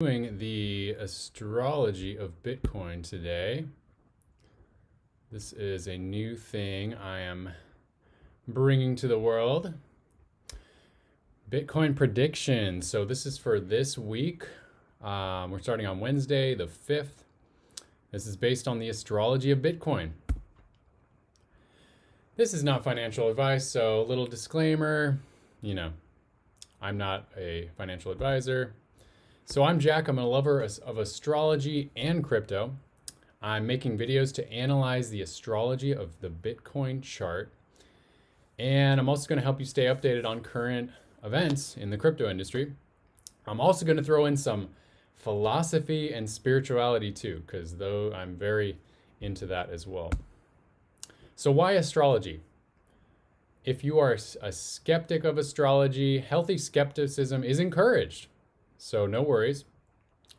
Doing the astrology of Bitcoin today. This is a new thing I am bringing to the world. Bitcoin predictions. So this is for this week. We're starting on Wednesday, the 5th. This is based on the astrology of Bitcoin. This is not financial advice, so a little disclaimer, I'm not a financial advisor. So I'm Jack, I'm a lover of astrology and crypto. I'm making videos to analyze the astrology of the Bitcoin chart. And I'm also going to help you stay updated on current events in the crypto industry. I'm also going to throw in some philosophy and spirituality too, because though I'm very into that as well. So why astrology? If you are a skeptic of astrology, healthy skepticism is encouraged. So no worries.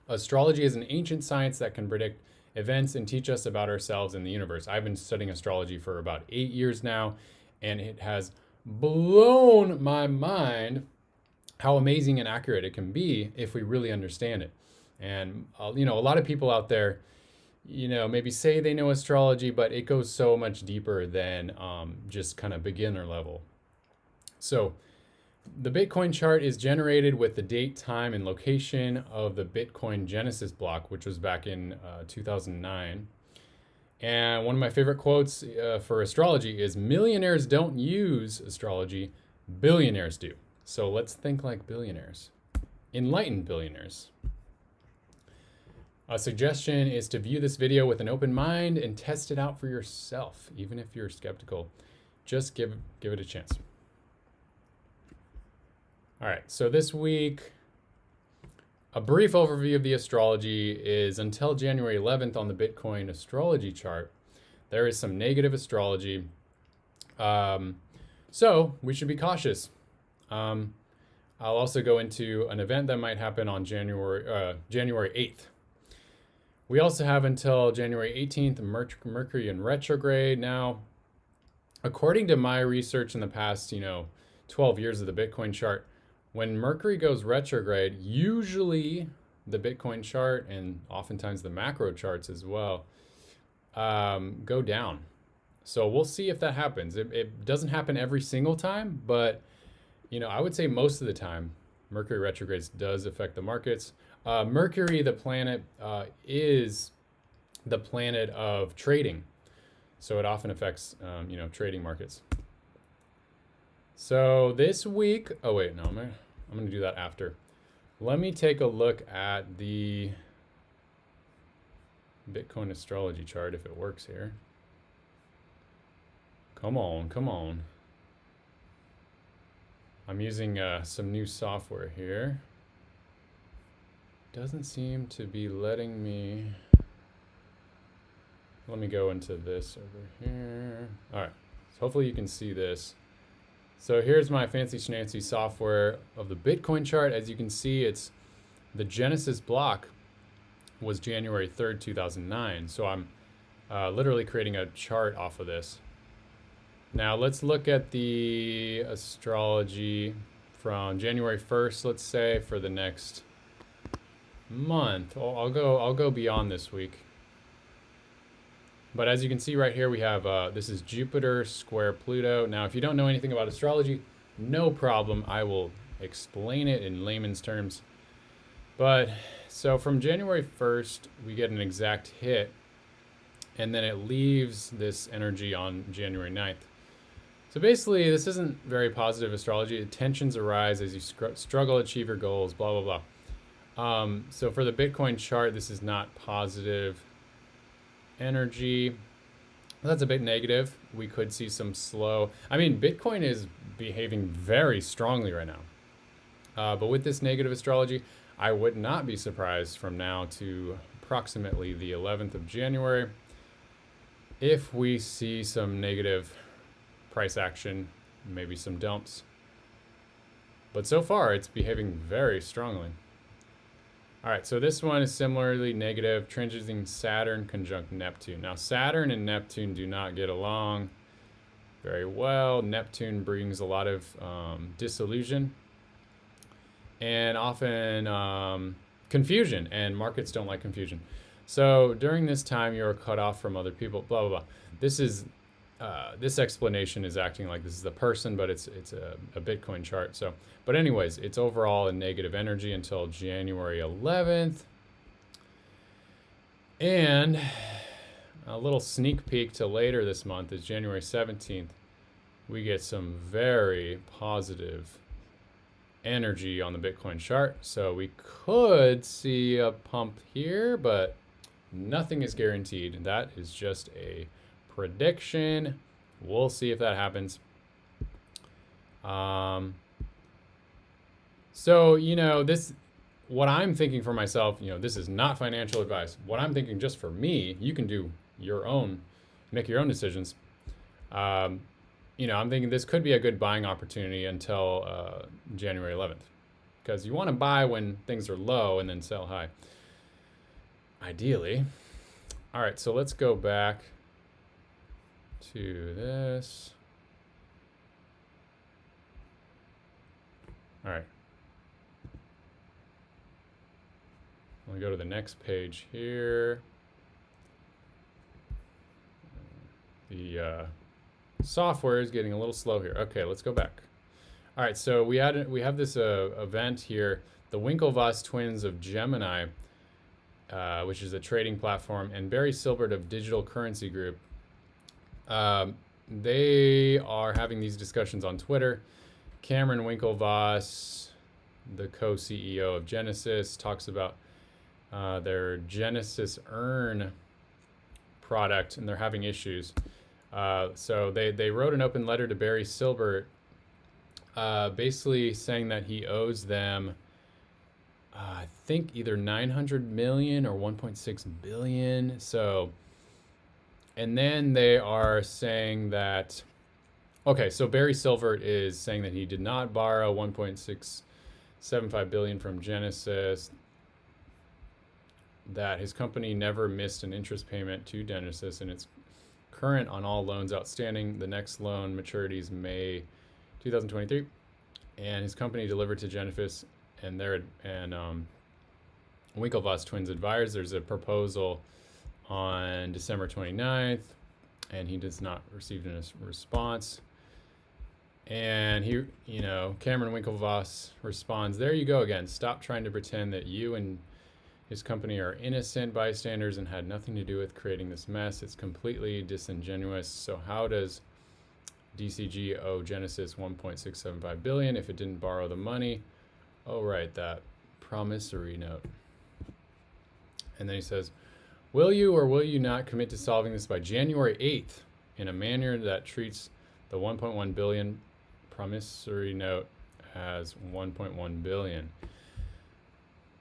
Astrology is an ancient science that can predict events and teach us about ourselves and the universe. I've been studying astrology for about 8 years now, and it has blown my mind how amazing and accurate it can be if we really understand it. And a lot of people out there, maybe say they know astrology, but it goes so much deeper than just kind of beginner level. So the Bitcoin chart is generated with the date, time, and location of the Bitcoin Genesis block, which was back in 2009. And one of my favorite quotes for astrology is, millionaires don't use astrology, billionaires do. So let's think like billionaires. Enlightened billionaires. A suggestion is to view this video with an open mind and test it out for yourself. Even if you're skeptical, just give it a chance. All right, so this week, a brief overview of the astrology is until January 11th on the Bitcoin astrology chart, there is some negative astrology. So we should be cautious. I'll also go into an event that might happen on January 8th. We also have until January 18th, Mercury in retrograde. Now, according to my research in the past, 12 years of the Bitcoin chart, when Mercury goes retrograde, usually the Bitcoin chart and oftentimes the macro charts as well go down. So we'll see if that happens. It doesn't happen every single time, but I would say most of the time, Mercury retrogrades does affect the markets. Mercury, the planet, is the planet of trading, so it often affects trading markets. So this week, oh wait, no, I'm going to do that after. Let me take a look at the Bitcoin astrology chart if it works here. Come on. I'm using some new software here. Doesn't seem to be letting me. Let me go into this over here. All right, so hopefully you can see this. So here's my fancy schmancy software of the Bitcoin chart. As you can see, it's the Genesis block was January 3rd, 2009. So I'm literally creating a chart off of this. Now let's look at the astrology from January 1st, let's say, for the next month. I'll go beyond this week. But as you can see right here, we have, this is Jupiter square Pluto. Now, if you don't know anything about astrology, no problem. I will explain it in layman's terms. But, so from January 1st, we get an exact hit, and then it leaves this energy on January 9th. So basically, this isn't very positive astrology. Tensions arise as you struggle to achieve your goals, blah, blah, blah. So for the Bitcoin chart, this is not positive energy. That's a bit negative. We could see some slow. Bitcoin is behaving very strongly right now. But with this negative astrology, I would not be surprised from now to approximately the 11th of January if we see some negative price action, maybe some dumps. But so far, it's behaving very strongly. All right, so this one is similarly negative, transiting Saturn conjunct Neptune. Now, Saturn and Neptune do not get along very well. Neptune brings a lot of disillusion and often confusion, and markets don't like confusion. So during this time, you're cut off from other people. Blah blah blah. This is this explanation is acting like this is the person, but it's a Bitcoin chart. So, but anyways, it's overall in negative energy until January 11th, and a little sneak peek to later this month is January 17th. We get some very positive energy on the Bitcoin chart. So we could see a pump here, but nothing is guaranteed. That is just a prediction. We'll see if that happens. So, you know, this, what I'm thinking for myself, you know, this is not financial advice. What I'm thinking just for me, you can do your own, make your own decisions. You know, I'm thinking this could be a good buying opportunity until January 11th, because you want to buy when things are low and then sell high, ideally. All right, so let's go back to this. All right. Let me go to the next page here. The software is getting a little slow here. Okay, let's go back. All right, so we have this event here, the Winklevoss twins of Gemini, which is a trading platform, and Barry Silbert of Digital Currency Group. They are having these discussions on Twitter. Cameron Winklevoss, the co-CEO of Genesis, talks about their Genesis Earn product, and they're having issues. So they wrote an open letter to Barry Silbert, basically saying that he owes them, I think either 900 million or 1.6 billion. So, and then they are saying that, okay, so Barry Silbert is saying that he did not borrow 1.675 billion from Genesis, that his company never missed an interest payment to Genesis, and it's current on all loans outstanding. The next loan maturity is May 2023, and his company delivered to Genesis and Winklevoss twins advisors a proposal on December 29th, and he does not receive a response. And he, you know, Cameron Winklevoss responds, "There you go again. Stop trying to pretend that you and his company are innocent bystanders and had nothing to do with creating this mess. It's completely disingenuous. So how does DCG owe Genesis 1.675 billion if it didn't borrow the money? Oh, right, that promissory note." And then he says, "Will you or will you not commit to solving this by January 8th in a manner that treats the 1.1 billion promissory note as 1.1 billion?"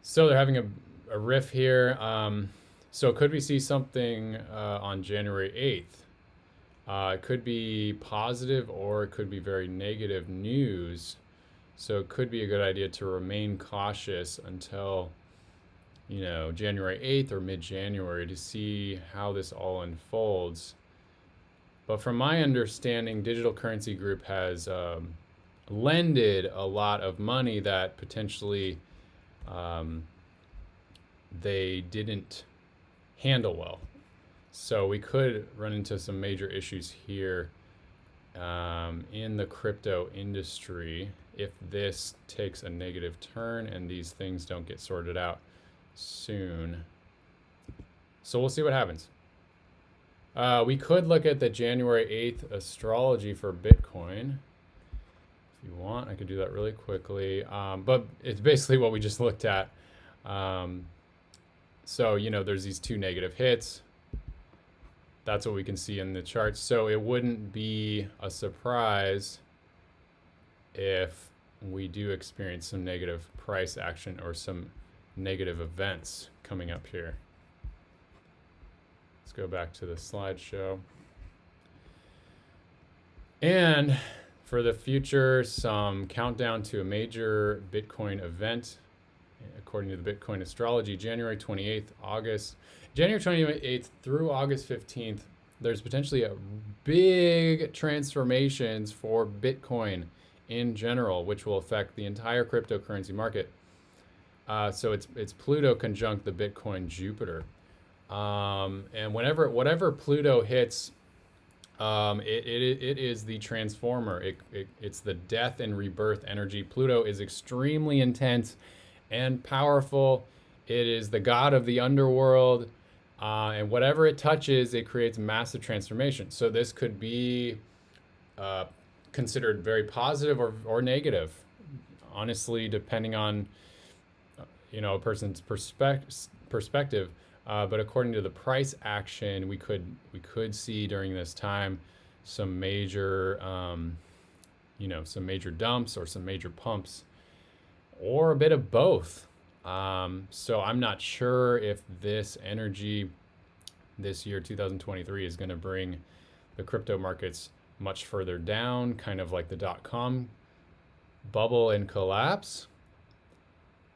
So they're having a riff here. So could we see something on January 8th? It could be positive or it could be very negative news. So it could be a good idea to remain cautious until, you know, January 8th or mid-January to see how this all unfolds. But from my understanding, Digital Currency Group has lended a lot of money that potentially they didn't handle well. So we could run into some major issues here in the crypto industry if this takes a negative turn and these things don't get sorted out soon. So we'll see what happens. We could look at the January 8th astrology for Bitcoin. If you want, I could do that really quickly. But it's basically what we just looked at. So, you know, there's these two negative hits. That's what we can see in the charts. So it wouldn't be a surprise if we do experience some negative price action or some negative events coming up here. Let's go back to the slideshow. And for the future, some countdown to a major Bitcoin event. According to the Bitcoin Astrology, January 28th through August 15th, there's potentially a big transformations for Bitcoin in general, which will affect the entire cryptocurrency market. So it's Pluto conjunct the Bitcoin Jupiter. And whatever Pluto hits, it is the transformer. It's the death and rebirth energy. Pluto is extremely intense and powerful. It is the god of the underworld. And whatever it touches, it creates massive transformation. So this could be considered very positive or negative, honestly, depending on a person's perspective. But according to the price action, we could see during this time some major some major dumps or some major pumps, or a bit of both. So I'm not sure if this energy this year, 2023, is going to bring the crypto markets much further down, kind of like the .com bubble and collapse,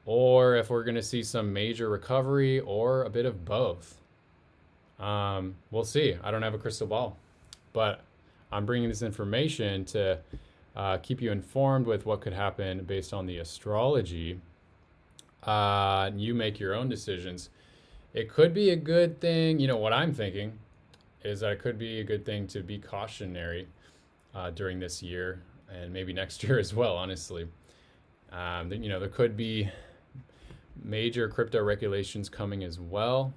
or if we're going to see some major recovery or a bit of both. We'll see. I don't have a crystal ball, but I'm bringing this information to keep you informed with what could happen based on the astrology. You make your own decisions. It could be a good thing. What I'm thinking is that it could be a good thing to be cautionary during this year and maybe next year as well, honestly. There could be major crypto regulations coming as well.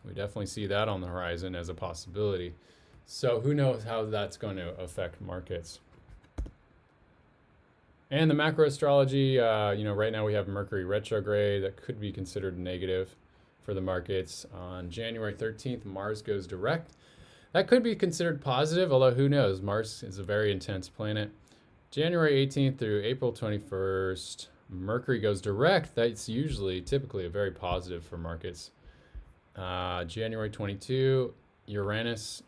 We definitely see that on the horizon as a possibility. So who knows how that's going to affect markets. And the macro astrology, right now we have Mercury retrograde that could be considered negative for the markets. On January 13th, Mars goes direct. That could be considered positive, although who knows? Mars is a very intense planet. January 18th through April 21st, Mercury goes direct. That's typically a very positive for markets. January 22, Uranus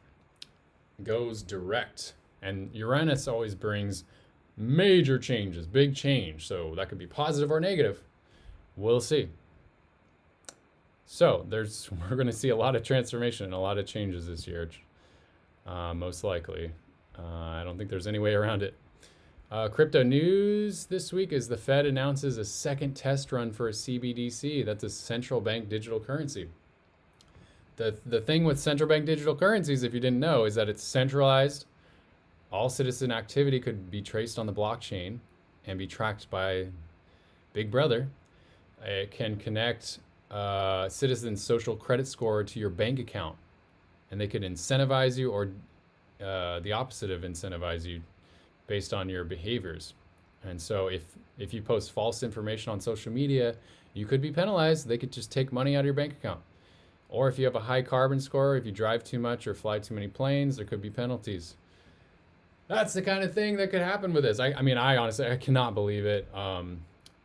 goes direct. And Uranus always brings major changes, big change. So that could be positive or negative. We'll see. So we're going to see a lot of transformation and a lot of changes this year, most likely. I don't think there's any way around it. Crypto news this week is the Fed announces a second test run for a CBDC. That's a central bank digital currency. The thing with central bank digital currencies, if you didn't know, is that it's centralized. All citizen activity could be traced on the blockchain and be tracked by Big Brother. It can connect citizen's social credit score to your bank account, and they could incentivize you or the opposite of incentivize you based on your behaviors. And so if you post false information on social media, you could be penalized. They could just take money out of your bank account. Or if you have a high carbon score, if you drive too much or fly too many planes, there could be penalties. That's the kind of thing that could happen with this. I honestly, I cannot believe it.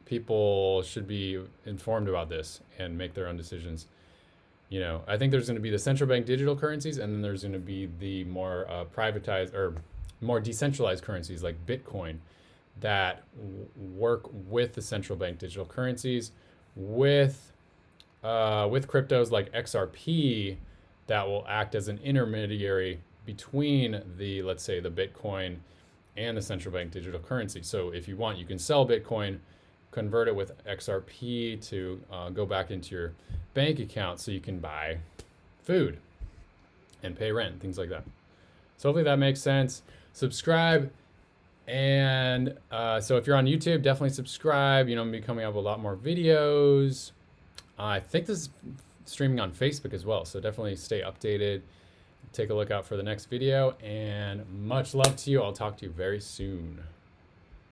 People should be informed about this and make their own decisions. I think there's going to be the central bank digital currencies, and then there's going to be the more privatized or more decentralized currencies like Bitcoin that work with the central bank digital currencies, with cryptos like XRP that will act as an intermediary between let's say the Bitcoin and the central bank digital currency. So if you want, you can sell Bitcoin, convert it with XRP to go back into your bank account so you can buy food and pay rent, things like that. So hopefully that makes sense. Subscribe. And so if you're on YouTube, definitely subscribe. I'm going to be coming up with a lot more videos. I think this is streaming on Facebook as well. So definitely stay updated. Take a look out for the next video. And much love to you. I'll talk to you very soon.